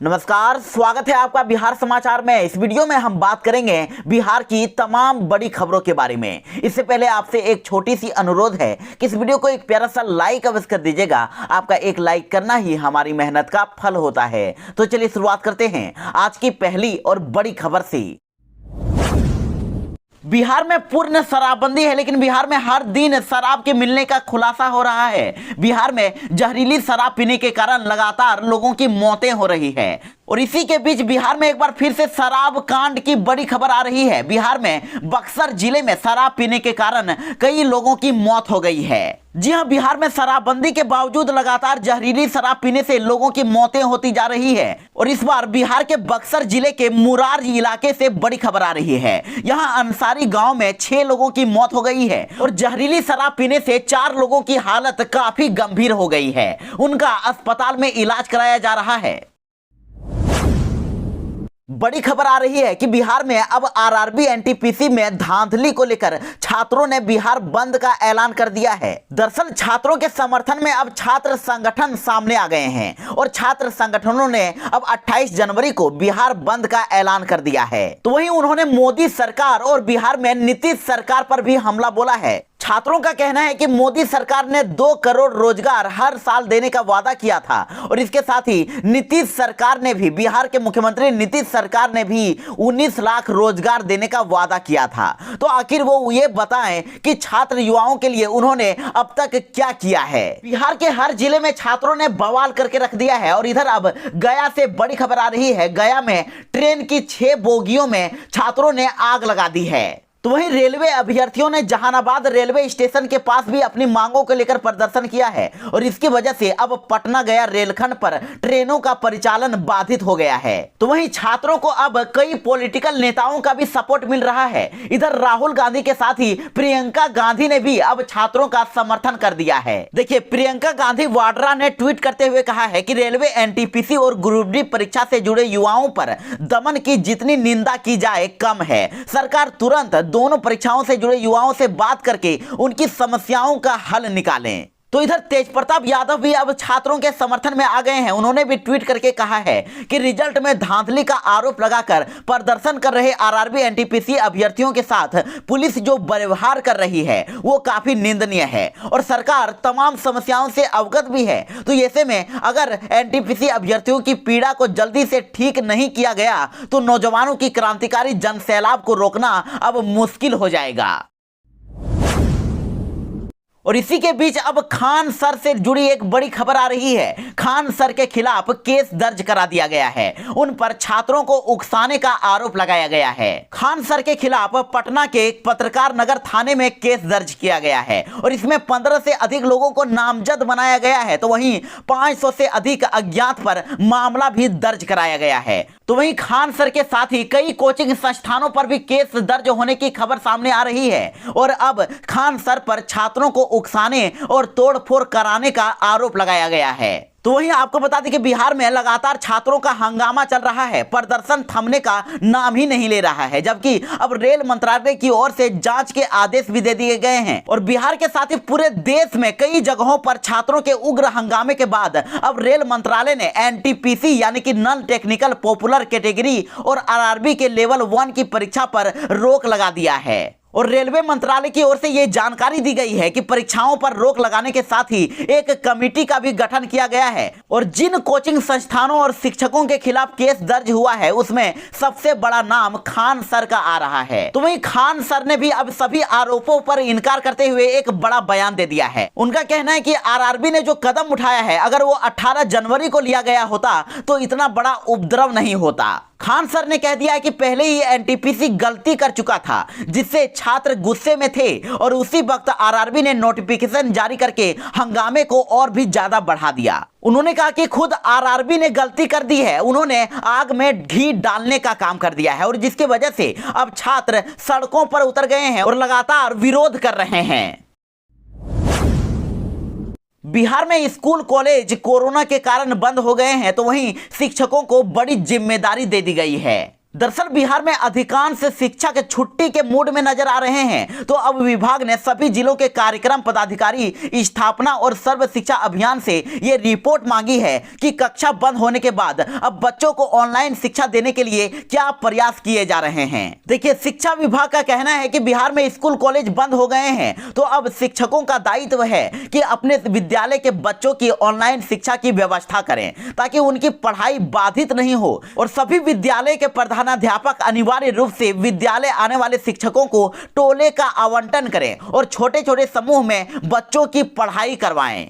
नमस्कार, स्वागत है आपका बिहार समाचार में। इस वीडियो में हम बात करेंगे बिहार की तमाम बड़ी खबरों के बारे में। इससे पहले आपसे एक छोटी सी अनुरोध है कि इस वीडियो को एक प्यारा सा लाइक अवश्य कर दीजिएगा। आपका एक लाइक करना ही हमारी मेहनत का फल होता है। तो चलिए शुरुआत करते हैं आज की पहली और बड़ी खबर से। बिहार में पूर्ण शराबबंदी है, लेकिन बिहार में हर दिन शराब के मिलने का खुलासा हो रहा है। बिहार में जहरीली शराब पीने के कारण लगातार लोगों की मौतें हो रही है और इसी के बीच बिहार में एक बार फिर से शराब कांड की बड़ी खबर आ रही है। बिहार में बक्सर जिले में शराब पीने के कारण कई लोगों की मौत हो गई है। जी हां, बिहार में शराबबंदी के बावजूद लगातार जहरीली शराब पीने से लोगों की मौतें होती जा रही है और इस बार बिहार के बक्सर जिले के मुरार इलाके से बड़ी खबर आ रही है। यहां अंसारी गांव में 6 लोगों की मौत हो गई है और जहरीली शराब पीने से 4 लोगों की हालत काफी गंभीर हो गई है। उनका अस्पताल में इलाज कराया जा रहा है। बड़ी खबर आ रही है कि बिहार में अब आरआरबी एनटीपीसी में धांधली को लेकर छात्रों ने बिहार बंद का ऐलान कर दिया है। दरअसल छात्रों के समर्थन में अब छात्र संगठन सामने आ गए हैं और छात्र संगठनों ने अब 28 जनवरी को बिहार बंद का ऐलान कर दिया है। तो वहीं उन्होंने मोदी सरकार और बिहार में नीतीश सरकार पर भी हमला बोला है। छात्रों का कहना है कि मोदी सरकार ने 2 करोड़ रोजगार हर साल देने का वादा किया था और इसके साथ ही नीतीश सरकार ने भी, बिहार के मुख्यमंत्री नीतीश सरकार ने भी 19 लाख रोजगार देने का वादा किया था। तो आखिर वो ये बताएं कि छात्र युवाओं के लिए उन्होंने अब तक क्या किया है। बिहार के हर जिले में छात्रों ने बवाल करके रख दिया है और इधर अब गया से बड़ी खबर आ रही है। गया में ट्रेन की 6 बोगियों में छात्रों ने आग लगा दी है। तो वहीं रेलवे अभ्यर्थियों ने जहानाबाद रेलवे स्टेशन के पास भी अपनी मांगों को लेकर प्रदर्शन किया है और इसकी वजह से अब पटना गया रेलखंड पर ट्रेनों का परिचालन बाधित हो गया है। तो वहीं छात्रों को अब कई पॉलिटिकल नेताओं का भी सपोर्ट मिल रहा है। इधर राहुल गांधी के साथ ही प्रियंका गांधी ने भी अब छात्रों का समर्थन कर दिया है। देखिए, प्रियंका गांधी वाड्रा ने ट्वीट करते हुए कहा है कि रेलवे एनटीपीसी और ग्रुप डी परीक्षा से जुड़े युवाओं पर दमन की जितनी निंदा की जाए कम है। सरकार तुरंत दोनों परीक्षाओं से जुड़े युवाओं से बात करके उनकी समस्याओं का हल निकालें। तो इधर तेजप्रताप यादव भी अब छात्रों के समर्थन में आ गए हैं। उन्होंने भी ट्वीट करके कहा है कि रिजल्ट में धांधली का आरोप लगाकर प्रदर्शन कर रहे आरआरबी एनटीपीसी अभ्यर्थियों के साथ पुलिस जो व्यवहार कर रही है वो काफी निंदनीय है और सरकार तमाम समस्याओं से अवगत भी है। तो ऐसे में अगर एनटीपीसी अभ्यर्थियों की पीड़ा को जल्दी से ठीक नहीं किया गया तो नौजवानों की क्रांतिकारी जन सैलाब को रोकना अब मुश्किल हो जाएगा। और इसी के बीच अब खान सर से जुड़ी एक बड़ी खबर आ रही है। खान सर के खिलाफ केस दर्ज करा दिया गया है। उन पर छात्रों को उकसाने का आरोप लगाया गया है। खान सर के खिलाफ पटना के पत्रकार नगर थाने में केस दर्ज किया गया है और इसमें 15 से अधिक लोगों को नामजद बनाया गया है। तो वहीं 500 से अधिक अज्ञात पर मामला भी दर्ज कराया गया है। तो वहीं खान सर के साथ ही कई कोचिंग संस्थानों पर भी केस दर्ज होने की खबर सामने आ रही है और अब खान सर पर छात्रों को उकसाने और तोड़फोड़ कराने का आरोप लगाया गया है। तो वहीं आपको बता दें कि बिहार में लगातार छात्रों का हंगामा चल रहा है। प्रदर्शन थमने का नाम ही नहीं ले रहा है, जबकि अब रेल मंत्रालय की ओर से जांच के आदेश भी दे दिए गए हैं और बिहार के साथ ही पूरे देश में कई जगहों पर छात्रों के उग्र हंगामे के बाद अब रेल मंत्रालय ने एनटीपीसी यानी कि नॉन टेक्निकल पॉपुलर कैटेगरी और आरआरबी के लेवल 1 की परीक्षा पर रोक लगा दिया है। और रेलवे मंत्रालय की ओर से यह जानकारी दी गई है कि परीक्षाओं पर रोक लगाने के साथ ही एक कमेटी का भी गठन किया गया है और जिन कोचिंग संस्थानों और शिक्षकों के खिलाफ केस दर्ज हुआ है उसमें सबसे बड़ा नाम खान सर का आ रहा है। तो वहीं खान सर ने भी अब सभी आरोपों पर इनकार करते हुए एक बड़ा बयान दे दिया है। उनका कहना है कि आरआरबी ने जो कदम उठाया है, अगर वो 18 जनवरी को लिया गया होता तो इतना बड़ा उपद्रव नहीं होता। खान सर ने कह दिया है कि पहले ही एनटीपीसी गलती कर चुका था जिससे छात्र गुस्से में थे और उसी वक्त आरआरबी ने नोटिफिकेशन जारी करके हंगामे को और भी ज्यादा बढ़ा दिया। उन्होंने कहा कि खुद आरआरबी ने गलती कर दी है, उन्होंने आग में घी डालने का काम कर दिया है और जिसकी वजह से अब छात्र सड़कों पर उतर गए हैं और लगातार विरोध कर रहे हैं। बिहार में स्कूल कॉलेज कोरोना के कारण बंद हो गए हैं, तो वहीं शिक्षकों को बड़ी जिम्मेदारी दे दी गई है। दरअसल बिहार में अधिकांश शिक्षक के छुट्टी के मूड में नजर आ रहे हैं, तो अब विभाग ने सभी जिलों के कार्यक्रम पदाधिकारी, स्थापना और सर्व शिक्षा अभियान से ये रिपोर्ट मांगी है कि कक्षा बंद होने के बाद अब बच्चों को ऑनलाइन शिक्षा देने के लिए क्या प्रयास किए जा रहे हैं। देखिए, शिक्षा विभाग का कहना है कि बिहार में स्कूल कॉलेज बंद हो गए हैं, तो अब शिक्षकों का दायित्व है कि अपने विद्यालय के बच्चों की ऑनलाइन शिक्षा की व्यवस्था करें ताकि उनकी पढ़ाई बाधित नहीं हो, और सभी विद्यालय के प्रधानाध्यापक अनिवार्य रूप से विद्यालय आने वाले शिक्षकों को टोले का आवंटन करें और छोटे छोटे समूह में बच्चों की पढ़ाई करवाएं।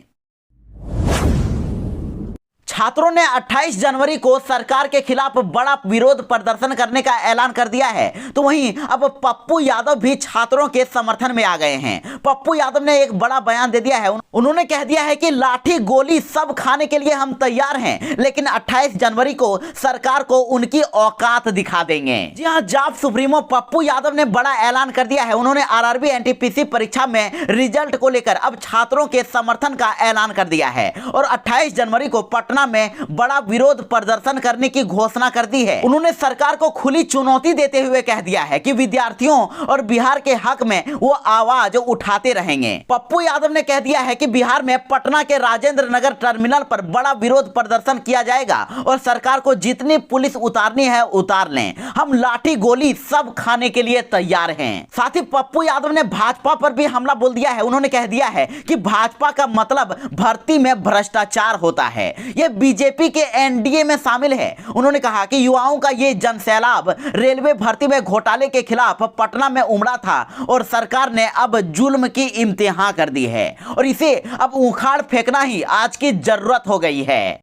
छात्रों ने 28 जनवरी को सरकार के खिलाफ बड़ा विरोध प्रदर्शन करने का ऐलान कर दिया है, तो वहीं अब पप्पू यादव भी छात्रों के समर्थन में आ गए हैं। पप्पू यादव ने एक बड़ा बयान दे दिया है। उन्होंने कह दिया है कि लाठी गोली सब खाने के लिए हम तैयार हैं, लेकिन 28 जनवरी को सरकार को उनकी औकात दिखा देंगे। जी हां, जाप सुप्रीमो पप्पू यादव ने बड़ा ऐलान कर दिया है। उन्होंने आरआरबी एनटीपीसी परीक्षा में रिजल्ट को लेकर अब छात्रों के समर्थन का ऐलान कर दिया है और 28 जनवरी को पटना में बड़ा विरोध प्रदर्शन करने की घोषणा कर दी है। उन्होंने सरकार को खुली चुनौती देते हुए कह दिया है कि विद्यार्थियों और बिहार के हक में वो आवाज उठाते रहेंगे। पप्पू यादव ने कह दिया है कि बिहार में पटना के राजेंद्र नगर टर्मिनल पर बड़ा विरोध प्रदर्शन किया जाएगा और सरकार को जितनी पुलिस उतारनी है उतार लें, हम लाठी गोली सब खाने के लिए तैयार हैं। साथ ही पप्पू यादव ने भाजपा पर भी हमला बोल दिया है। उन्होंने कह दिया है कि भाजपा का मतलब भर्ती में भ्रष्टाचार होता है, ये बीजेपी के एनडीए में शामिल है। उन्होंने कहा कि युवाओं का ये जनसैलाब रेलवे भर्ती में घोटाले के खिलाफ पटना में उमड़ा था और सरकार ने अब जुल्म की इम्तिहान कर दी है और इसे अब उखाड़ फेंकना ही आज की जरूरत हो गई है।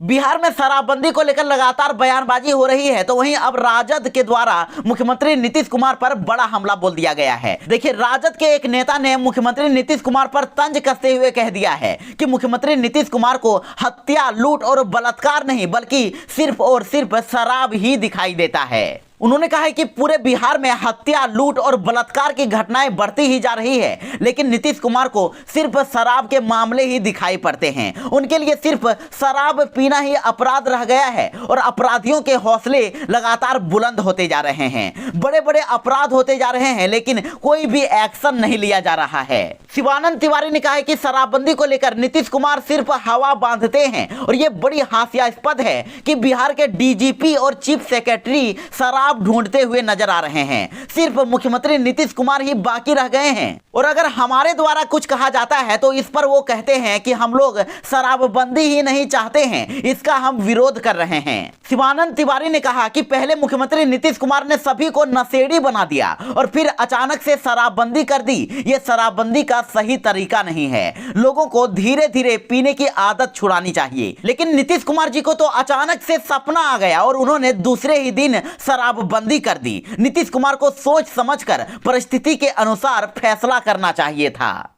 बिहार में शराबबंदी को लेकर लगातार बयानबाजी हो रही है, तो वहीं अब राजद के द्वारा मुख्यमंत्री नीतीश कुमार पर बड़ा हमला बोल दिया गया है। देखिए, राजद के एक नेता ने मुख्यमंत्री नीतीश कुमार पर तंज कसते हुए कह दिया है कि मुख्यमंत्री नीतीश कुमार को हत्या, लूट और बलात्कार नहीं बल्कि सिर्फ और सिर्फ शराब ही दिखाई देता है। उन्होंने कहा है कि पूरे बिहार में हत्या, लूट और बलात्कार की घटनाएं बढ़ती ही जा रही है, लेकिन नीतीश कुमार को सिर्फ शराब के मामले ही दिखाई पड़ते हैं। उनके लिए सिर्फ शराब पीना ही अपराध रह गया है और अपराधियों के हौसले लगातार बुलंद होते जा रहे हैं। बड़े बड़े अपराध होते जा रहे हैं, लेकिन कोई भी एक्शन नहीं लिया जा रहा है। शिवानंद तिवारी ने कहा है कि शराबबंदी को लेकर नीतीश कुमार सिर्फ हवा बांधते हैं और ये बड़ी हास्यास्पद है कि बिहार के डीजीपी और चीफ सेक्रेटरी शराब ढूंढते हुए नजर आ रहे हैं। सिर्फ मुख्यमंत्री नीतीश कुमार ही बाकी रह गए हैं और अगर हमारे द्वारा कुछ कहा जाता है तो इस पर वो कहते हैं कि हम लोग शराबबंदी ही नहीं चाहते हैं, इसका हम विरोध कर रहे हैं। शिवानंद तिवारी ने कहा कि पहले मुख्यमंत्री नीतीश कुमार ने सभी को नशेड़ी बना दिया और फिर अचानक से शराबबंदी कर दी। ये शराबबंदी का सही तरीका नहीं है। लोगों को धीरे धीरे पीने की आदत छुड़ानी चाहिए, लेकिन नीतीश कुमार जी को तो अचानक से सपना आ गया और उन्होंने दूसरे ही दिन शराबबंदी कर दी। नीतीश कुमार को सोच समझकर परिस्थिति के अनुसार फैसला करना चाहिए था।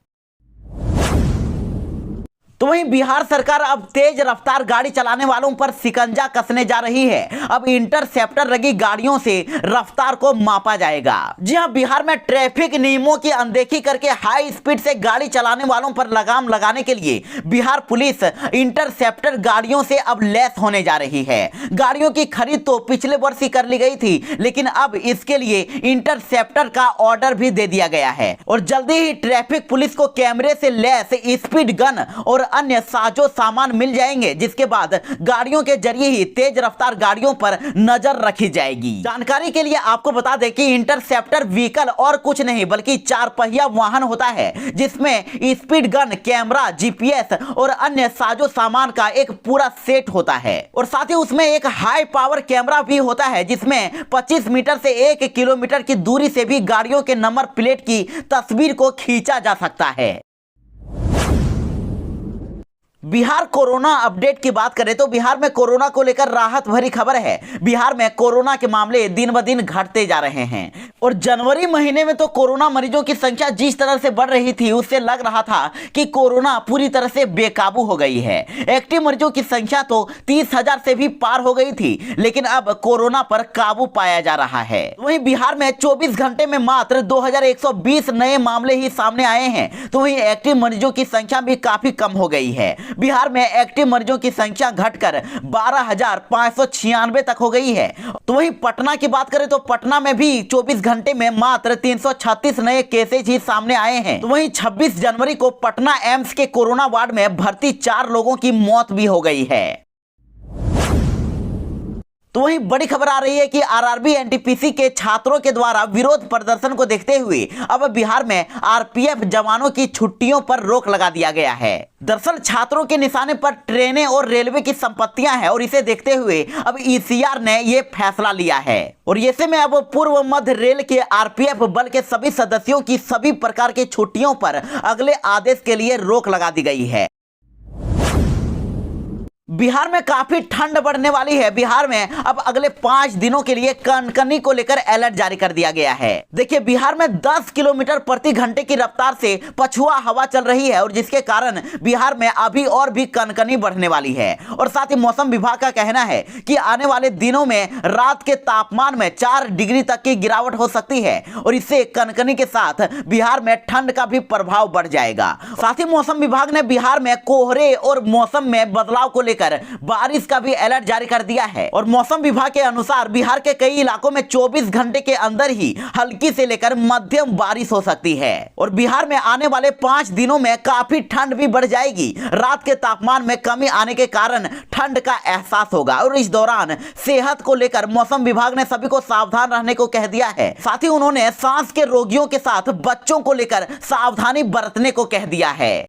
तो वहीं बिहार सरकार अब तेज रफ्तार गाड़ी चलाने वालों पर शिकंजा कसने जा रही है। अब इंटरसेप्टर लगी गाड़ियों से रफ्तार को मापा जाएगा। जी हां, बिहार में ट्रैफिक नियमों की अनदेखी करके हाई स्पीड से गाड़ी चलाने वालों पर लगाम लगाने के लिए बिहार पुलिस इंटरसेप्टर गाड़ियों से अब लैस होने जा रही है। गाड़ियों की खरीद तो पिछले वर्ष ही कर ली गई थी, लेकिन अब इसके लिए इंटरसेप्टर का ऑर्डर भी दे दिया गया है और जल्दी ही ट्रैफिक पुलिस को कैमरे से लैस स्पीड गन और अन्य साजो सामान मिल जाएंगे, जिसके बाद गाड़ियों के जरिए ही तेज रफ्तार गाड़ियों पर नजर रखी जाएगी। जानकारी के लिए आपको बता दें कि इंटरसेप्टर व्हीकल और कुछ नहीं बल्कि 4 पहिया वाहन होता है, जिसमें स्पीड गन, कैमरा, जीपीएस और अन्य साजो सामान का एक पूरा सेट होता है और साथ ही उसमें एक हाई पावर कैमरा भी होता है, जिसमें 25 मीटर से 1 किलोमीटर की दूरी से भी गाड़ियों के नंबर प्लेट की तस्वीर को खींचा जा सकता है। बिहार कोरोना अपडेट की बात करें तो बिहार में कोरोना को लेकर राहत भरी खबर है। बिहार में कोरोना के मामले दिन ब दिन घटते जा रहे हैं और जनवरी महीने में तो कोरोना मरीजों की संख्या जिस तरह से बढ़ रही थी उससे लग रहा था कि कोरोना पूरी तरह से बेकाबू हो गई है। एक्टिव मरीजों की संख्या तो 30,000 से भी पार हो गई थी, लेकिन अब कोरोना पर काबू पाया जा रहा है। वहीं बिहार में 24 घंटे में मात्र 2120 नए मामले ही सामने आए हैं, तो वहीं एक्टिव मरीजों की संख्या भी काफी कम हो गई है। बिहार में एक्टिव मरीजों की संख्या घटकर 12,596 तक हो गई है। तो वहीं पटना की बात करें तो पटना में भी 24 घंटे में मात्र 336 नए केसेज ही सामने आए हैं। तो वहीं 26 जनवरी को पटना एम्स के कोरोना वार्ड में भर्ती 4 लोगों की मौत भी हो गई है। तो वहीं बड़ी खबर आ रही है कि आरआरबी एनटीपीसी के छात्रों के द्वारा विरोध प्रदर्शन को देखते हुए अब बिहार में आरपीएफ जवानों की छुट्टियों पर रोक लगा दिया गया है। दरअसल छात्रों के निशाने पर ट्रेनें और रेलवे की संपत्तियां हैं और इसे देखते हुए अब ईसीआर ने यह फैसला लिया है और ऐसे में अब पूर्व मध्य रेल के आरपीएफ बल के सभी सदस्यों की सभी प्रकार की छुट्टियों पर अगले आदेश के लिए रोक लगा दी गई है। बिहार में काफी ठंड बढ़ने वाली है। बिहार में अब अगले 5 दिनों के लिए कनकनी को लेकर अलर्ट जारी कर दिया गया है। देखिए बिहार में 10 किलोमीटर प्रति घंटे की रफ्तार से पछुआ हवा चल रही है और जिसके कारण बिहार में अभी और भी कनकनी बढ़ने वाली है। और साथ ही मौसम विभाग का कहना है कि आने वाले दिनों में रात के तापमान में 4 डिग्री तक की गिरावट हो सकती है और इससे कनकनी के साथ बिहार में ठंड का भी प्रभाव बढ़ जाएगा। साथ ही मौसम विभाग ने बिहार में कोहरे और मौसम में बदलाव को लेकर बारिश का भी अलर्ट जारी कर दिया है और मौसम विभाग के अनुसार बिहार के कई इलाकों में 24 घंटे के अंदर ही हल्की से लेकर मध्यम बारिश हो सकती है और बिहार में आने वाले 5 दिनों में काफी ठंड भी बढ़ जाएगी। रात के तापमान में कमी आने के कारण ठंड का एहसास होगा और इस दौरान सेहत को लेकर मौसम विभाग ने सभी को सावधान रहने को कह दिया है। साथ ही उन्होंने सांस के रोगियों के साथ बच्चों को लेकर सावधानी बरतने को कह दिया है।